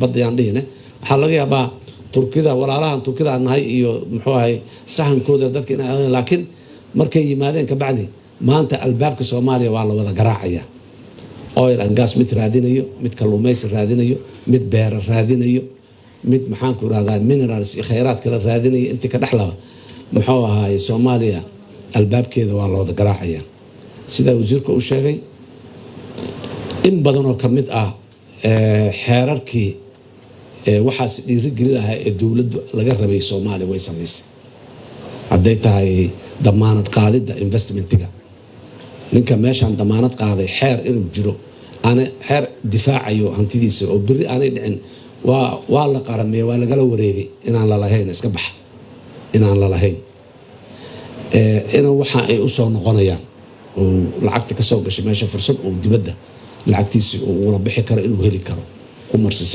badda yaan dhihine waxaa laga yaabaa turkida walaalahan turkida aan nahay iyo muxuu ahay sahankooda dadka inay laakiin markay yimaadeen ka bacdi maanta albaabka Soomaaliya waa la wada garaacaya oil and gas mid raadinayo mid kalluumaysi raadinayo mid beer raadinayo mid maxaan ku raadaan minerals iyo khayraad kala raadinayo intii ka dhaxlaba muxuu ahay Soomaaliya albaabkeeda waa la wada garaacaya sida wasiirku uu sheegay in badan oo kamid ah xeerarkii waxaas dhiirigelin lahaa ee dawladdu laga rabay Soomaaliya way sameysay haday tahay damaanad qaadida investmentiga ninka meeshan damaanad qaaday xeer inuu jiro ana xeer difaacayo hantidiisa oo biri aanay dhicin waa la qaramay waa laga wareegay inaan la lahayn iska bax inaan la lahayn inuu waxa ay u soo noqonayaan oo lacagta ka soo gashay meesha fursad oo dibadda lacagtiisa uu la bixi karo inuu heli karo ku marsiis